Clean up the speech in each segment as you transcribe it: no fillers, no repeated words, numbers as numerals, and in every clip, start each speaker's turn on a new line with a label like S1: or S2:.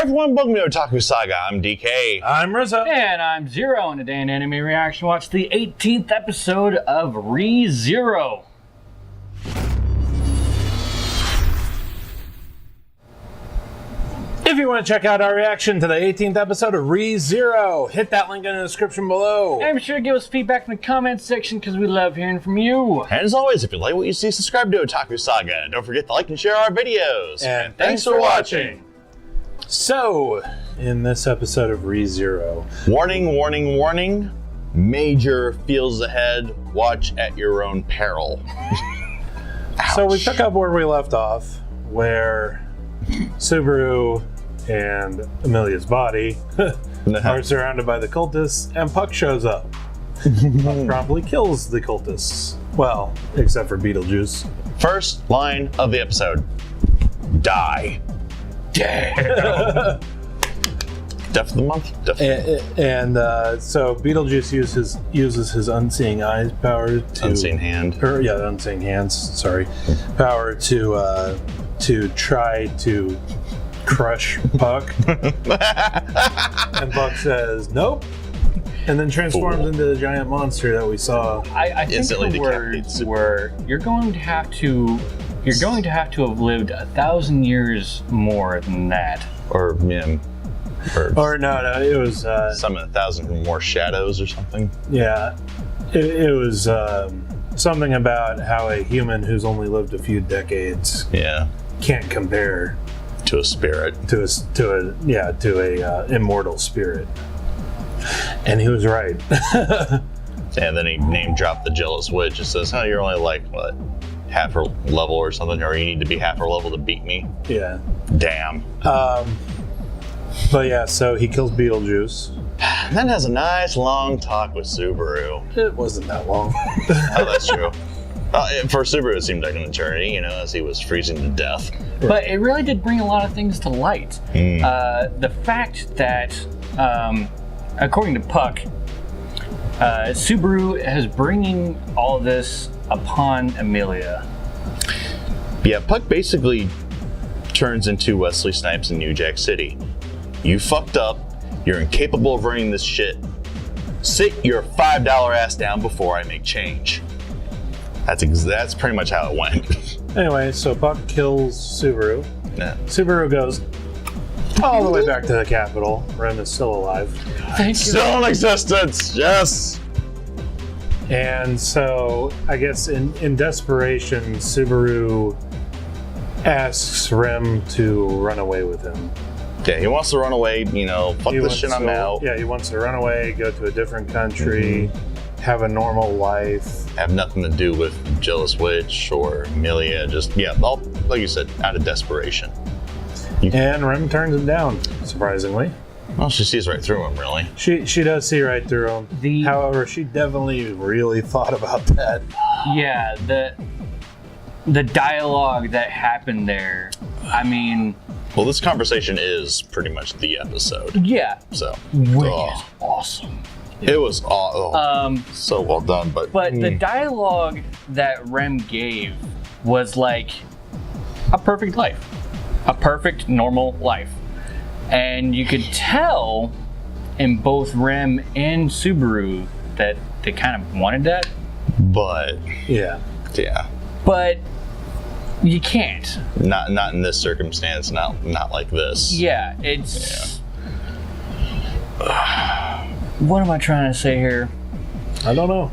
S1: Hi everyone, welcome to Otaku Saga. I'm DK.
S2: I'm Rizzo.
S3: And I'm Zero, and today in Anime Reaction, watch the 18th episode of Re:Zero.
S2: If you want to check out our reaction to the 18th episode of Re:Zero, hit that link in the description below.
S3: And be sure to give us feedback in the comments section because we love hearing from you.
S1: And as always, if you like what you see, subscribe to Otaku Saga. Don't forget to like and share our videos.
S2: And
S1: thanks for watching.
S2: So, in this episode of Re:Zero,
S1: Warning, warning, warning. Major feels ahead. Watch at your own peril.
S2: so we pick up where we left off, where Subaru and Amelia's body are surrounded by the cultists, and Puck shows up. Puck promptly kills the cultists. Well, except for Betelgeuse.
S1: First line of the episode. Die. Damn. Death of the month.
S2: So Betelgeuse uses his unseeing eyes power to
S1: Unseen hand.
S2: Unseen hands. Sorry, power to try to crush Puck, and Puck says nope, and then transforms into the giant monster that we saw.
S3: I think the words were you're going to have to have lived 1,000 years more than that.
S1: Or no,
S2: it was
S1: some 1,000 more shadows or something.
S2: Yeah, it was something about how a human who's only lived a few decades can't compare
S1: to a spirit,
S2: to a immortal spirit, and he was right.
S1: And then he name dropped the jealous witch. It says, "Oh, you're only like what, half her level or something, or you need to be half her level to beat me."
S2: Yeah.
S1: Damn.
S2: But yeah, so he kills Betelgeuse.
S1: And then has a nice long talk with Subaru.
S2: It wasn't that long.
S1: Oh, that's true. For Subaru, it seemed like an eternity, as he was freezing to death.
S3: But it really did bring a lot of things to light. The fact that, according to Puck, Subaru is bringing all of this upon Amelia.
S1: Yeah, Puck basically turns into Wesley Snipes in New Jack City. You fucked up. You're incapable of running this shit. Sit your $5 ass down before I make change. That's pretty much how it went.
S2: Anyway, so Puck kills Subaru.
S1: Yeah.
S2: Subaru goes all the way back to the capital. REM is still alive.
S3: Thank you.
S1: Still in existence, yes!
S2: And so, I guess in desperation, Subaru asks REM to run away with him.
S1: Yeah, he wants to run away, fuck this shit, I'm out.
S2: Yeah, he wants to run away, go to a different country, have a normal life.
S1: Have nothing to do with Jealous Witch or Amelia, all, like you said, out of desperation.
S2: And REM turns him down, surprisingly.
S1: Well, she sees right through him, really.
S2: She does see right through him. However, she definitely really thought about that.
S3: Yeah, the dialogue that happened there, I mean...
S1: Well, this conversation is pretty much the episode.
S3: Yeah.
S1: So.
S3: Which is awesome.
S1: It was so well done, but
S3: the dialogue that REM gave was like a perfect life. A perfect, normal life. And you could tell in both REM and Subaru that they kind of wanted that.
S1: But
S2: yeah.
S3: But you can't.
S1: Not in this circumstance. Not like this.
S3: Yeah, it's. What am I trying to say here?
S2: I don't know.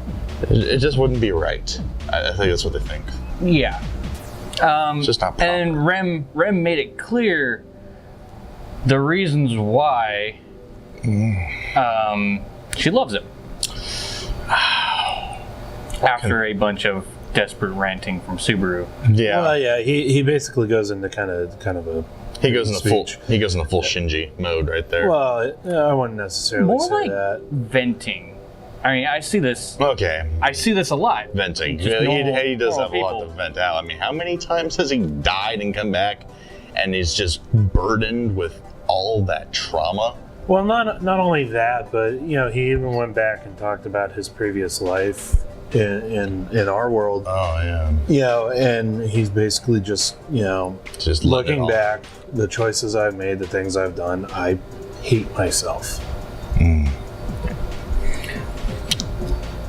S1: It just wouldn't be right. I think that's what they think.
S3: Yeah.
S1: It's just not proper.
S3: And REM made it clear the reasons why she loves him. After a bunch of desperate ranting from Subaru.
S1: Yeah.
S2: Well, yeah. He basically goes into kind of a.
S1: He goes into full Shinji mode right there.
S2: Well, I wouldn't necessarily
S3: More
S2: say
S3: like
S2: that.
S3: venting. I mean, I see this.
S1: Okay.
S3: I see this a lot.
S1: Venting.
S3: Just
S1: He does have a lot
S3: people.
S1: to vent out. I mean, how many times has he died and come back and is just burdened with all that trauma?
S2: Well, not only that, but he even went back and talked about his previous life in our world.
S1: Oh yeah.
S2: You know, and he's basically just looking back, the choices I've made, the things I've done, I hate myself.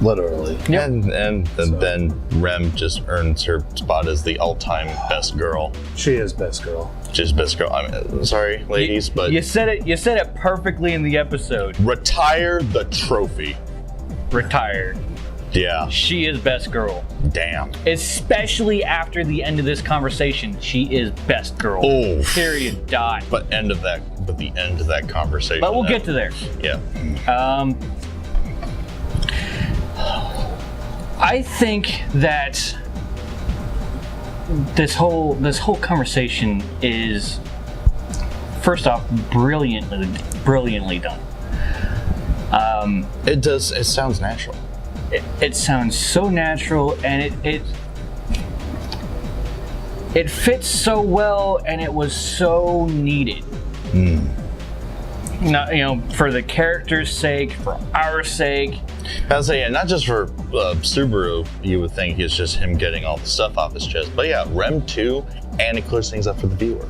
S2: Literally.
S1: Yep. And then Rem just earns her spot as the all-time best girl.
S2: She is best girl.
S1: She's best girl. I'm sorry, ladies, but
S3: you said it perfectly in the episode.
S1: Retire the trophy.
S3: Retired.
S1: Yeah.
S3: She is best girl.
S1: Damn.
S3: Especially after the end of this conversation, she is best girl.
S1: Oh.
S3: Period. Dot.
S1: But the end of that conversation.
S3: But we'll get to there.
S1: Yeah.
S3: I think that this whole conversation is, first off, brilliantly done.
S1: It sounds natural.
S3: It sounds so natural, and it fits so well, and it was so needed. Not, for the character's sake, for our sake.
S1: I'll say, not just for Subaru, you would think it's just him getting all the stuff off his chest, but yeah, Rem too, and it clears things up for the viewer.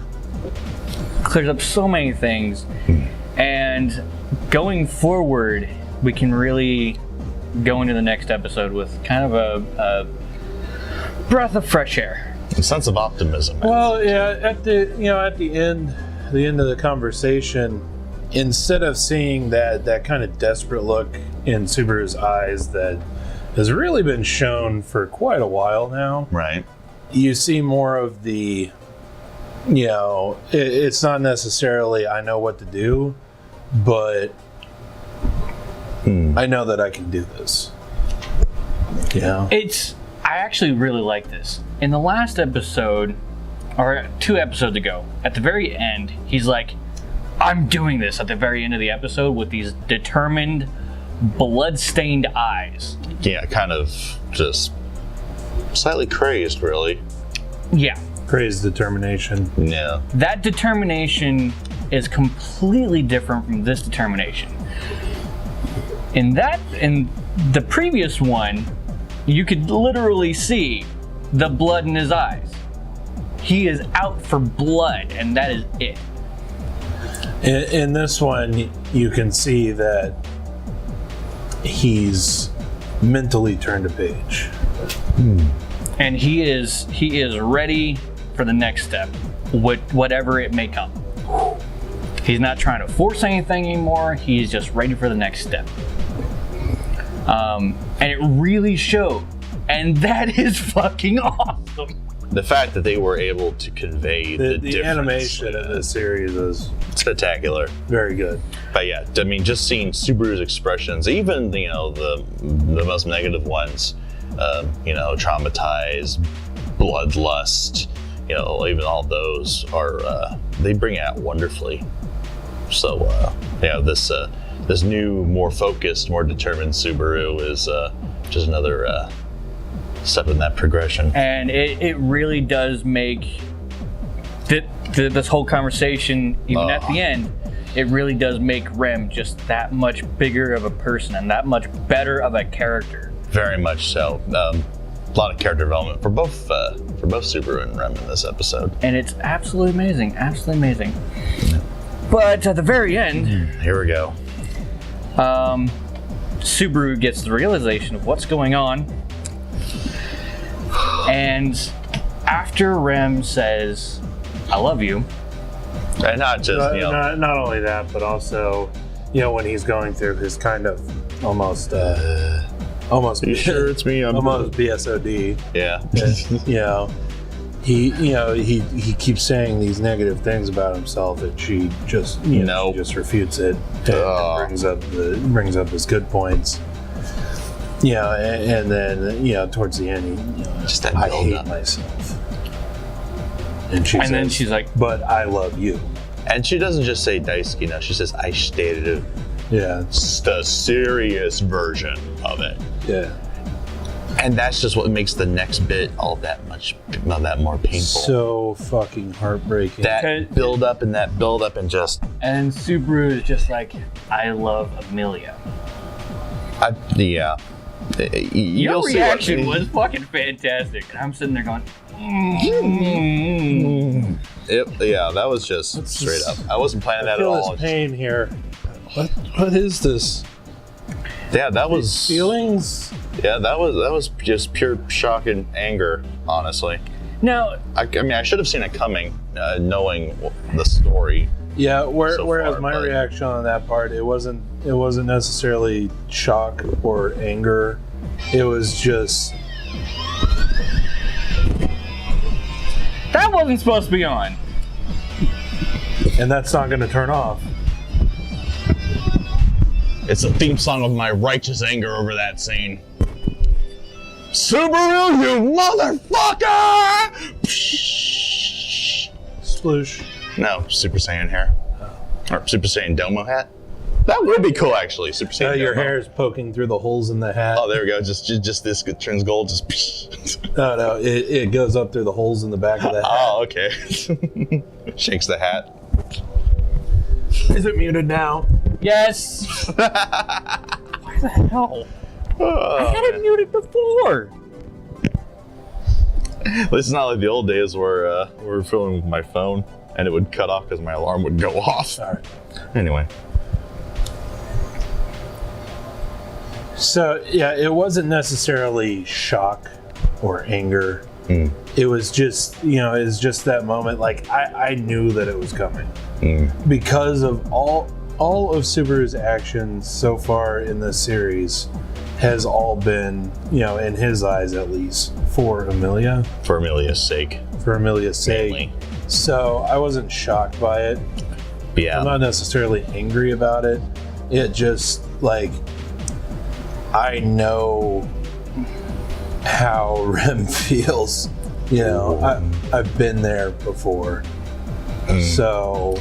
S3: Clears up so many things, and going forward, we can really go into the next episode with kind of a breath of fresh air,
S1: A sense of optimism.
S2: Well, yeah, at the end of the conversation, instead of seeing that kind of desperate look in Subaru's eyes that has really been shown for quite a while now,
S1: Right.
S2: you see more of the, it's not necessarily I know what to do, but I know that I can do this. Yeah.
S3: I actually really like this. In the last episode, or 2 episodes ago, at the very end, he's like, I'm doing this at the very end of the episode with these determined, blood-stained eyes.
S1: Yeah, kind of just slightly crazed, really.
S3: Yeah.
S2: Crazed determination.
S1: Yeah.
S3: That determination is completely different from this determination. In the previous one, you could literally see the blood in his eyes. He is out for blood, and that is it.
S2: In this one, you can see that he's mentally turned a page.
S3: And he is ready for the next step, whatever it may come. He's not trying to force anything anymore. He's just ready for the next step. And it really showed. And that is fucking awesome.
S1: The fact that they were able to convey the difference,
S2: animation of this series is
S1: spectacular.
S2: very good.
S1: But yeah, I mean, just seeing Subaru's expressions, even the most negative ones, traumatized, bloodlust, even all those are they bring it out wonderfully. So this new, more focused, more determined Subaru is just another step in that progression.
S3: And it really does make this whole conversation, even at the end, it really does make Rem just that much bigger of a person and that much better of a character.
S1: Very much so. A lot of character development for both Subaru and Rem in this episode.
S3: And it's absolutely amazing, absolutely amazing. But at the very end,
S1: here we go.
S3: Subaru gets the realization of what's going on. And after Rem says, I love you.
S1: And not just,
S2: not only that, but also, when he's going through his kind of almost
S1: you sure it's me?
S2: Almost BSOD.
S1: Yeah.
S2: He keeps saying these negative things about himself, and she just she just refutes it and brings up his good points. Yeah, and then towards the end,
S1: just that
S2: I hate myself. And she's like, but I love you.
S1: And she doesn't just say Daisuke, she says I stated it.
S2: Yeah,
S1: it's the serious version of it.
S2: Yeah.
S3: And that's just what makes the next bit all that more painful.
S2: So fucking heartbreaking.
S3: That build up and just.
S2: And Subaru is just like, I love Amelia.
S3: Yeah. Your reaction was fucking fantastic. And I'm sitting there going,
S1: yeah, that was just straight up. I wasn't planning that at all.
S2: I feel this pain here. What is this?
S1: Yeah, that was
S2: feelings.
S1: Yeah, that was just pure shock and anger, honestly.
S3: Now,
S1: I mean, I should have seen it coming, knowing the story.
S2: Yeah, whereas my reaction on that part, it wasn't necessarily shock or anger. It was just
S3: that wasn't supposed to be on.
S2: And that's not going to turn off.
S1: It's a theme song of my righteous anger over that scene. Subaru, you motherfucker!
S2: Sploosh.
S1: No, Super Saiyan hair. Or Super Saiyan Domo hat. That would be cool, actually. Super Saiyan
S2: your
S1: Domo.
S2: hair is poking through the holes in the hat.
S1: Oh, there we go. Just this turns gold. Just.
S2: No, it goes up through the holes in the back of the hat.
S1: Oh, okay. Shakes the hat.
S2: Is it muted now?
S3: Yes. Why the hell? I had it muted before.
S1: This is not like the old days where we were filming with my phone and it would cut off because my alarm would go off.
S2: All right.
S1: Anyway.
S2: So, yeah, it wasn't necessarily shock or anger. It was just, it's just that moment. Like, I knew that it was coming. Because of all of Subaru's actions so far in this series has all been, in his eyes at least, for Emilia.
S1: For Emilia's sake.
S2: Mainly. So I wasn't shocked by it.
S1: Yeah.
S2: I'm not necessarily angry about it. It just, like, I know how REM feels. I've been there before. So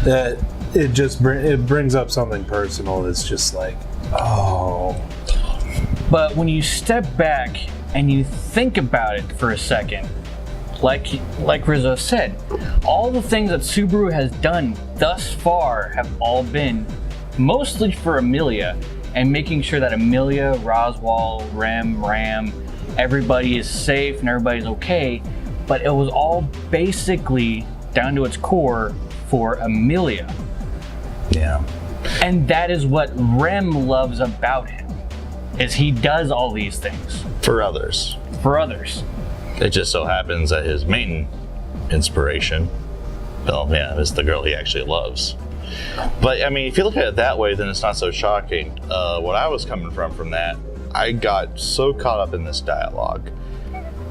S2: that it brings up something personal that's just like, oh.
S3: But when you step back and you think about it for a second, like Rizzo said, all the things that Subaru has done thus far have all been mostly for Emilia and making sure that Emilia, Roswaal, Ram, everybody is safe and everybody's okay. But it was all basically down to its core for Emilia.
S1: Yeah.
S3: And that is what Rem loves about him, is he does all these things.
S1: For others. It just so happens that his main inspiration, is the girl he actually loves. But, I mean, if you look at it that way, then it's not so shocking. What I was coming from that, I got so caught up in this dialogue.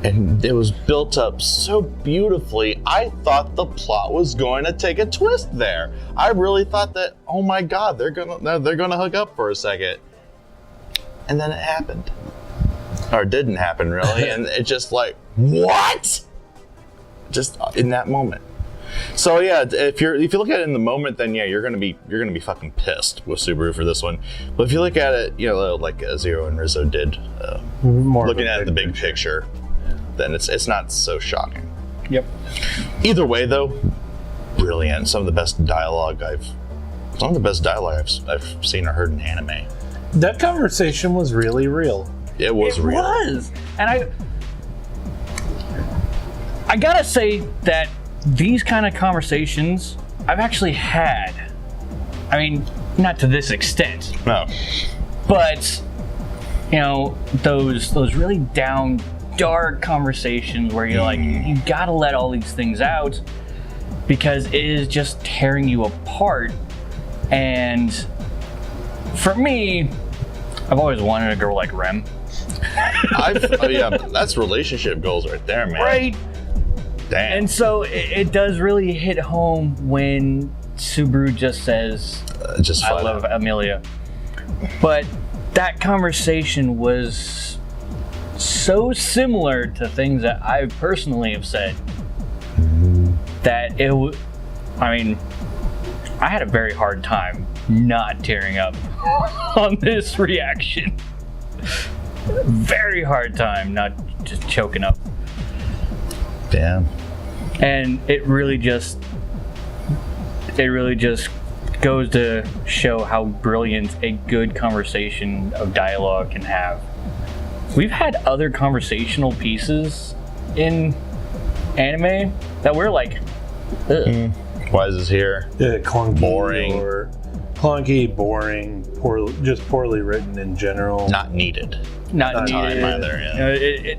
S1: And it was built up so beautifully, I thought the plot was going to take a twist there. I really thought that, oh my God, they're gonna hook up for a second. And then it happened. Or it didn't happen, really. And it just like, what? Just in that moment. So yeah, if you look at it in the moment, then yeah, you're gonna be fucking pissed with Subaru for this one. But if you look at it, like Zero and Rizzo did, looking at the big picture, then it's not so shocking.
S3: Yep.
S1: Either way, though, brilliant. Some of the best dialogue I've seen or heard in anime.
S2: That conversation was really real.
S1: It was real.
S3: It was, and I gotta say that these kind of conversations I've actually had. I mean, not to this extent.
S1: No.
S3: But those really down, dark conversations where you're like, you gotta let all these things out because it is just tearing you apart. And for me, I've always wanted a girl like Rem.
S1: That's relationship goals right there, man.
S3: Right.
S1: Damn.
S3: And so it does really hit home when Subaru just says, I love Emilia. But that conversation was so similar to things that I personally have said that I had a very hard time not tearing up on this reaction. Very hard time not just choking up.
S1: Damn.
S3: And it really just goes to show how brilliant a good conversation of dialogue can have. We've had other conversational pieces in anime that we're like, ugh.
S1: Why is this here?
S2: Yeah, clunky,
S1: Boring.
S2: or clunky, boring, poorly written in general.
S1: Not needed.
S3: Not
S1: Time
S3: needed.
S1: either, yeah.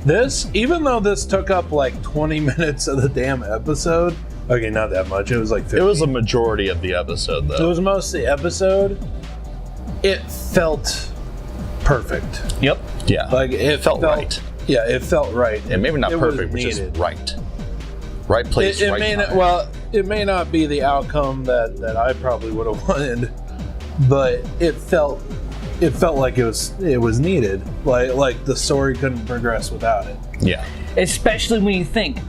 S2: This, even though this took up like 20 minutes of the damn episode, okay, not that much. It was like 15.
S1: It was a majority of the episode,
S2: It
S1: though.
S2: was mostly episode. It felt perfect.
S3: Yep.
S1: Yeah.
S2: Like it
S1: felt right.
S2: Yeah, it felt right.
S1: And maybe not
S2: It was
S1: perfect, but just
S2: needed.
S1: right. Right place,
S2: It
S1: right
S2: may
S1: time.
S2: not, well, it may not be the outcome that I probably would have wanted, but it felt like it was needed. Like the story couldn't progress without it.
S1: Yeah.
S3: Especially when you think,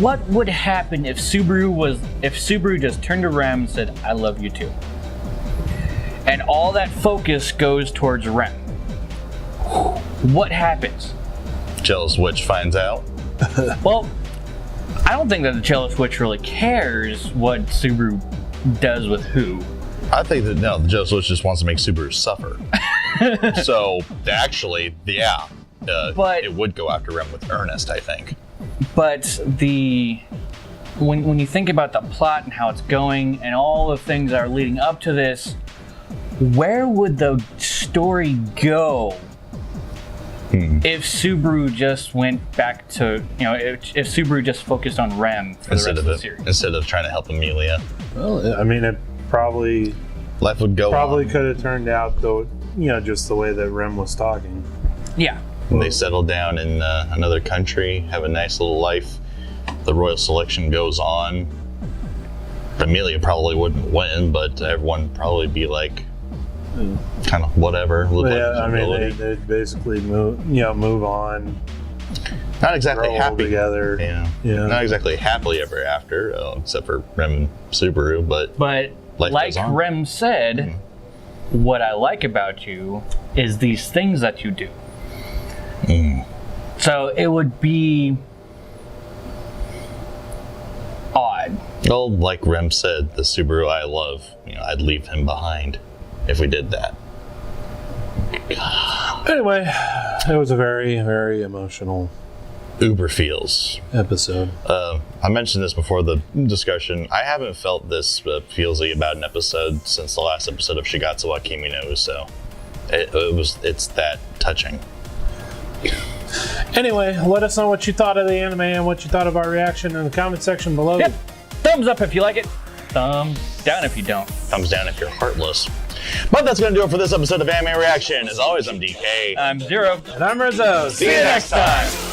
S3: what would happen if Subaru just turned to Rem and said, "I love you too," and all that focus goes towards Rem. What happens?
S1: Jealous Witch finds out.
S3: Well, I don't think that the Jealous Witch really cares what Subaru does with who.
S1: I think that, no, the Jealous Witch just wants to make Subaru suffer. So, actually, yeah.
S3: But-
S1: it would go after Rem with Ernest, I think.
S3: But when you think about the plot and how it's going and all the things that are leading up to this, where would the story go if Subaru just went back to, if Subaru just focused on Rem for the rest of the series?
S1: Instead of trying to help Amelia.
S2: Well, I mean, it probably
S1: Life would go on.
S2: could have turned out though, just the way that Rem was talking.
S3: Yeah.
S1: They settle down in another country, have a nice little life. The royal selection goes on. Amelia probably wouldn't win, but everyone would probably be like, kind of whatever.
S2: Yeah, I mean, they basically move on,
S1: not exactly
S2: grow old
S1: happy
S2: together.
S1: Yeah. Not exactly happily ever after, except for Rem and Subaru, but life
S3: like
S1: goes on.
S3: Rem said, what I like about you is these things that you do. So it would be odd.
S1: Well, like Rem said, the Subaru I love, I'd leave him behind if we did that.
S2: Anyway, it was a very, very emotional
S1: Uber feels.
S2: episode.
S1: I mentioned this before the discussion. I haven't felt this feelsy about an episode since the last episode of Shigatsu wa Kimi no Uso. It's that touching.
S2: Anyway, let us know what you thought of the anime and what you thought of our reaction in the comment section below.
S3: Yep. Thumbs up if you like it. Thumbs down if you don't.
S1: Thumbs down if you're heartless. But that's going to do it for this episode of Anime Reaction. As always, I'm DK.
S3: I'm Zero.
S2: And I'm Rizzo.
S1: See you next time.